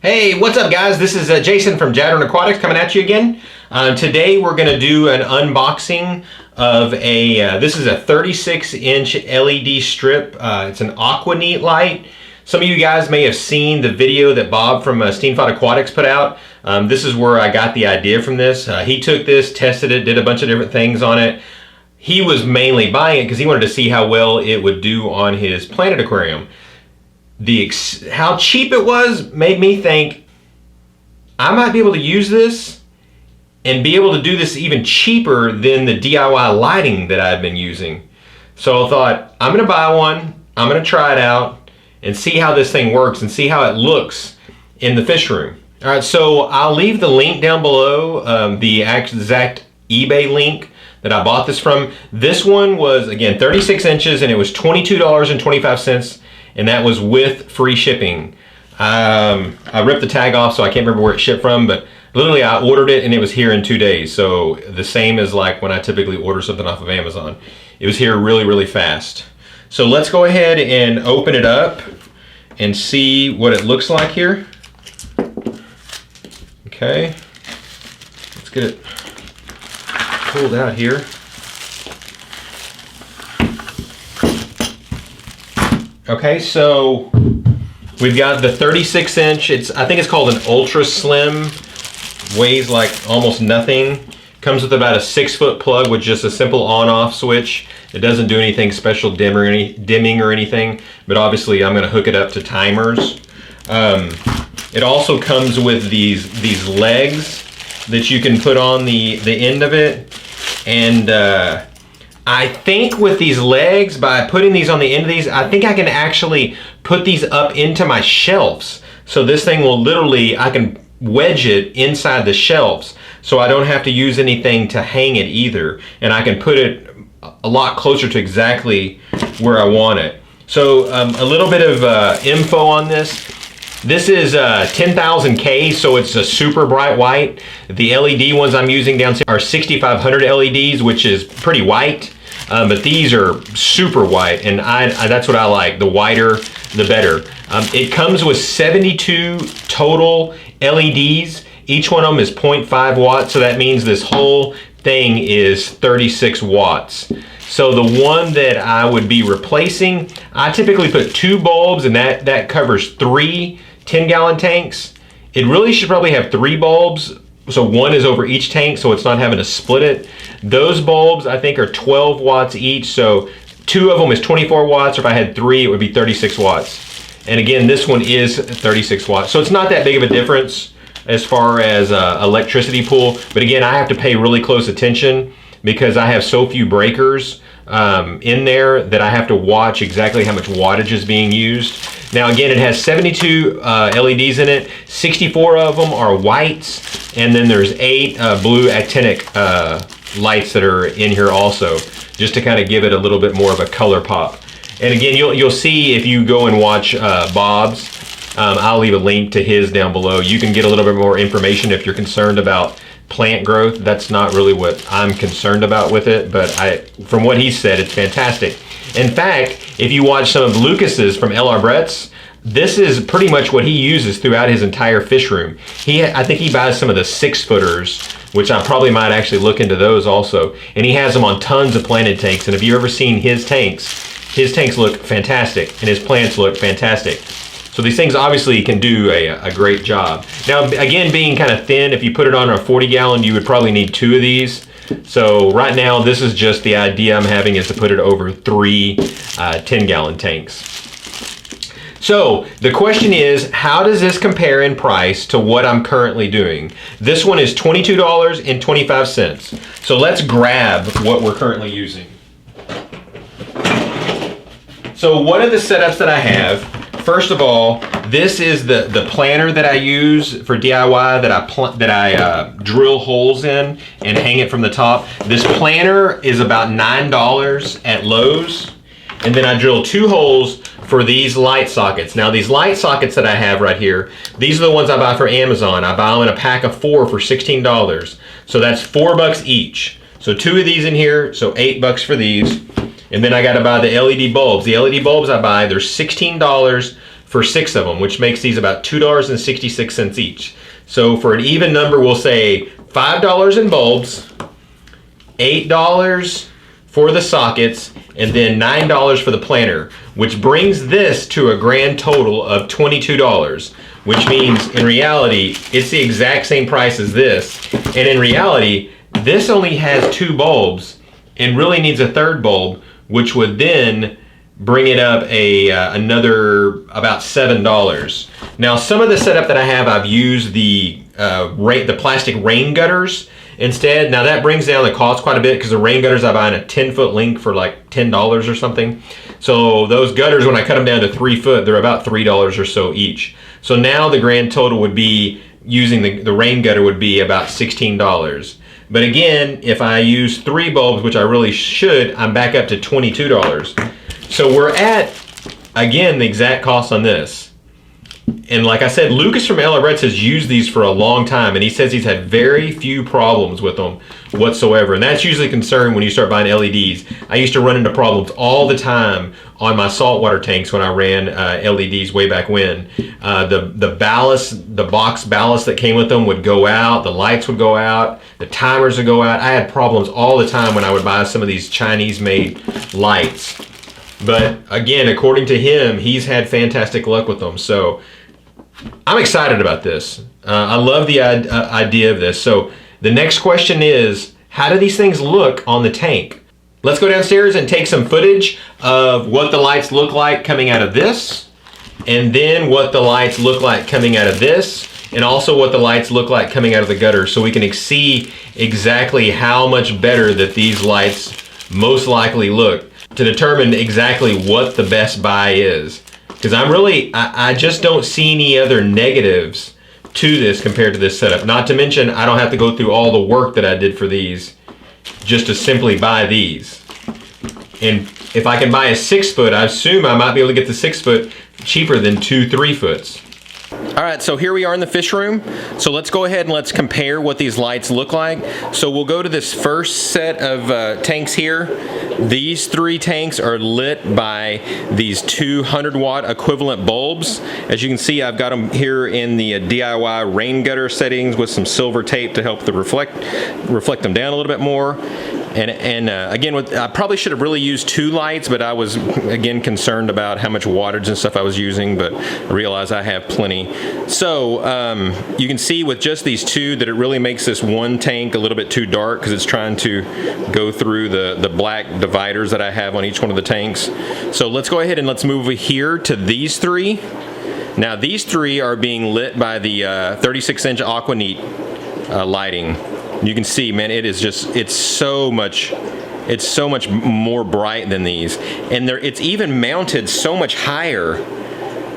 Hey, what's up guys? This is Jason from Jadren Aquatics coming at you again. Today we're going to do an unboxing of this is a 36-inch LED strip. It's an Aquaneat light. Some of you guys may have seen the video that Bob from Steenfott Aquatics put out. This is where I got the idea from this. He took this, tested it, did a bunch of different things on it. He was mainly buying it because he wanted to see how well it would do on his Planet aquarium. How cheap it was made me think I might be able to use this and be able to do this even cheaper than the DIY lighting that I've been using. So I thought, I'm gonna buy one, I'm gonna try it out and see how this thing works and see how it looks in the fish room. All right, so I'll leave the link down below, the exact eBay link that I bought this from. This one was, again, 36 inches and it was $22.25. And that was with free shipping. I ripped the tag off, so I can't remember where it shipped from, but literally I ordered it and it was here in 2 days. So the same as like when I typically order something off of Amazon. It was here really, really fast. So let's go ahead and open it up and see what it looks like here. Okay, let's get it pulled out here. Okay, so we've got the 36-inch. I think it's called an ultra slim. Weighs like almost nothing. Comes with about a 6-foot plug with just a simple on-off switch. It doesn't do anything special dimming or anything, but obviously I'm going to hook it up to timers. It also comes with these legs that you can put on the end of it, and I think with these legs, by putting these on the end of these, I think I can actually put these up into my shelves. So this thing will literally, I can wedge it inside the shelves so I don't have to use anything to hang it either. And I can put it a lot closer to exactly where I want it. So a little bit of info on this. This is 10,000K, so it's a super bright white. The LED ones I'm using downstairs are 6500 LEDs, which is pretty white, but these are super white, and that's what I like. The whiter, the better. It comes with 72 total LEDs. Each one of them is 0.5 watts, so that means this whole thing is 36 watts. So the one that I would be replacing, I typically put 2 bulbs, and that covers 3 10-gallon tanks. It really should probably have 3 bulbs, so one is over each tank, so it's not having to split it. Those bulbs I think are 12 watts each, so 2 of them is 24 watts, or if I had 3 it would be 36 watts. And again, this one is 36 watts, so it's not that big of a difference as far as electricity pool, but again, I have to pay really close attention because I have so few breakers in there that I have to watch exactly how much wattage is being used. Now again, it has 72 LEDs in it. 64 of them are whites, and then there's 8 blue actinic lights that are in here also, just to kind of give it a little bit more of a color pop. And again, you'll see if you go and watch Bob's, I'll leave a link to his down below. You can get a little bit more information if you're concerned about plant growth. That's not really what I'm concerned about with it, but from what he said, it's fantastic. In fact, if you watch some of Lucas's from LR Brett's, this is pretty much what he uses throughout his entire fish room. I think he buys some of the 6-footers, which I probably might actually look into those also. And he has them on tons of planted tanks. And if you've ever seen his tanks look fantastic, and his plants look fantastic. So these things obviously can do a great job. Now, again, being kind of thin, if you put it on a 40-gallon, you would probably need 2 of these. So right now, this is just the idea I'm having is to put it over 3 10-gallon tanks. So the question is, how does this compare in price to what I'm currently doing? This one is $22.25. So let's grab what we're currently using. So one of the setups that I have, first of all, this is the planter that I use for DIY that I drill holes in and hang it from the top. This planter is about $9 at Lowe's, and then I drill 2 holes for these light sockets. Now these light sockets that I have right here, these are the ones I buy for Amazon. I buy them in a pack of 4 for $16. So that's $4 each. So 2 of these in here, so $8 for these. And then I gotta buy the LED bulbs. The LED bulbs I buy, they're $16 for 6 of them, which makes these about $2.66 each. So for an even number, we'll say $5 in bulbs, $8 for the sockets, and then $9 for the planter, which brings this to a grand total of $22, which means in reality, it's the exact same price as this. And in reality, this only has 2 bulbs and really needs a 3rd bulb, which would then bring it up another about $7. Now, some of the setup that I have, I've used the plastic rain gutters instead. Now that brings down the cost quite a bit because the rain gutters I buy in a 10-foot link for like $10 or something. So those gutters, when I cut them down to 3 foot, they're about $3 or so each. So now the grand total would be, using the rain gutter, would be about $16. But again, if I use 3 bulbs, which I really should, I'm back up to $22. So we're at, again, the exact cost on this. And like I said, Lucas from LA Reds has used these for a long time, and he says he's had very few problems with them whatsoever. And that's usually a concern when you start buying LEDs. I used to run into problems all the time on my saltwater tanks when I ran LEDs way back when. The ballast, the box ballast that came with them would go out, the lights would go out, the timers would go out. I had problems all the time when I would buy some of these Chinese-made lights. But again, according to him, he's had fantastic luck with them. So I'm excited about this. I love the idea of this. So the next question is, how do these things look on the tank? Let's go downstairs and take some footage of what the lights look like coming out of this, and then what the lights look like coming out of this, and also what the lights look like coming out of the gutter, so we can see exactly how much better that these lights most likely look, to determine exactly what the best buy is. Because I just don't see any other negatives to this compared to this setup. Not to mention, I don't have to go through all the work that I did for these just to simply buy these. And if I can buy a 6-foot, I assume I might be able to get the 6-foot cheaper than 2 3-foots. All right, so here we are in the fish room. So let's go ahead and let's compare what these lights look like. So we'll go to this first set of tanks here. These 3 tanks are lit by these 200-watt equivalent bulbs. As you can see, I've got them here in the DIY rain gutter settings with some silver tape to help the reflect them down a little bit more. And again, I probably should have really used 2 lights, but I was, again, concerned about how much wattage and stuff I was using, but I realized I have plenty. So you can see with just these 2 that it really makes this one tank a little bit too dark because it's trying to go through the black dividers that I have on each one of the tanks. So let's go ahead and let's move here to these 3. Now these 3 are being lit by the 36-inch Aquaneat lighting. You can see, man, it's so much more bright than these, and it's even mounted so much higher,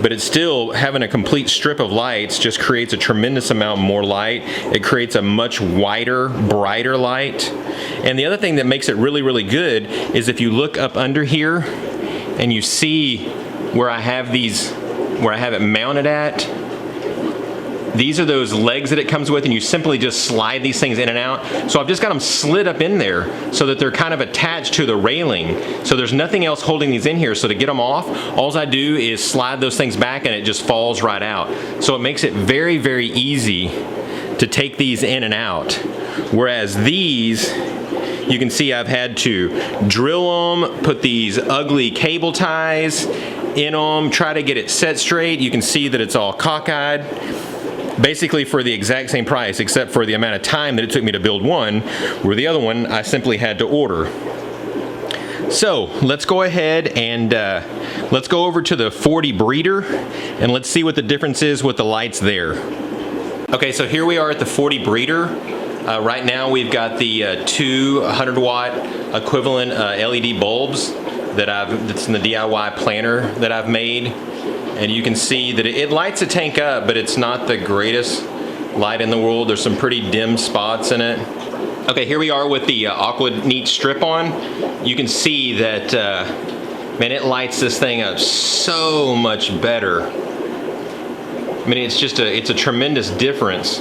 but it's still having a complete strip of lights just creates a tremendous amount more light. It creates a much wider, brighter light. And the other thing that makes it really, really good is if you look up under here and you see where I have it mounted at. These are those legs that it comes with, and you simply just slide these things in and out. So I've just got them slid up in there so that they're kind of attached to the railing. So there's nothing else holding these in here. So to get them off, all I do is slide those things back and it just falls right out. So it makes it very, very easy to take these in and out. Whereas these, you can see I've had to drill them, put these ugly cable ties in them, try to get it set straight. You can see that it's all cockeyed. Basically for the exact same price, except for the amount of time that it took me to build one, where the other one I simply had to order. So let's go ahead and let's go over to the 40 breeder and let's see what the difference is with the lights there. Okay, so here we are at the 40 breeder. Right now we've got the 200-watt equivalent LED bulbs that's in the DIY planner that I've made. And you can see that it lights the tank up, but it's not the greatest light in the world. There's some pretty dim spots in it. Okay, here we are with the Aquaneat Strip on. You can see that, man, it lights this thing up so much better. I mean, it's a tremendous difference.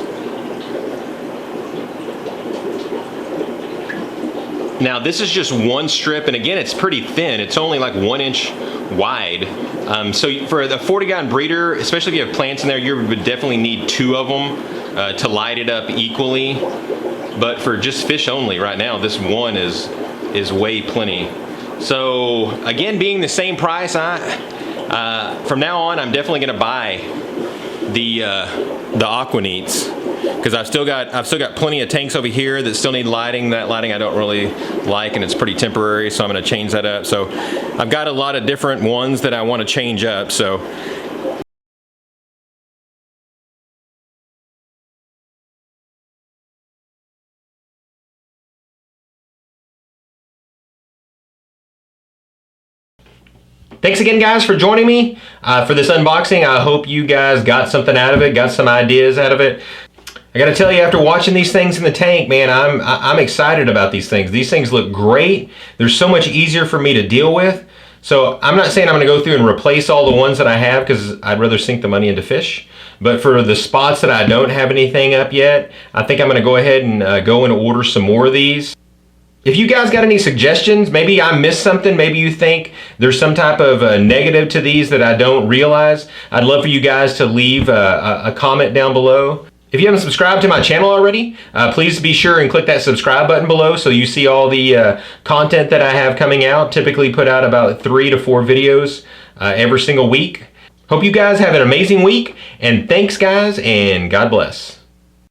Now this is just one strip, and again, it's pretty thin. It's only like 1 inch wide. So for the 40-gallon breeder, especially if you have plants in there, you would definitely need 2 of them to light it up equally. But for just fish only right now, this one is way plenty. So again, being the same price, from now on, I'm definitely gonna buy the Aquaneats, because I've still got plenty of tanks over here that still need lighting. That lighting I don't really like, and it's pretty temporary, so I'm gonna change that up. So I've got a lot of different ones that I want to change up. So thanks again, guys, for joining me for this unboxing. I hope you guys got something out of it, got some ideas out of it. I gotta tell you, after watching these things in the tank, man, I'm excited about these things. These things look great. They're so much easier for me to deal with. So I'm not saying I'm gonna go through and replace all the ones that I have, because I'd rather sink the money into fish. But for the spots that I don't have anything up yet, I think I'm gonna go ahead and go and order some more of these. If you guys got any suggestions, maybe I missed something, maybe you think there's some type of negative to these that I don't realize, I'd love for you guys to leave a comment down below. If you haven't subscribed to my channel already, please be sure and click that subscribe button below so you see all the content that I have coming out. Typically put out about 3 to 4 videos every single week. Hope you guys have an amazing week, and thanks guys, and God bless.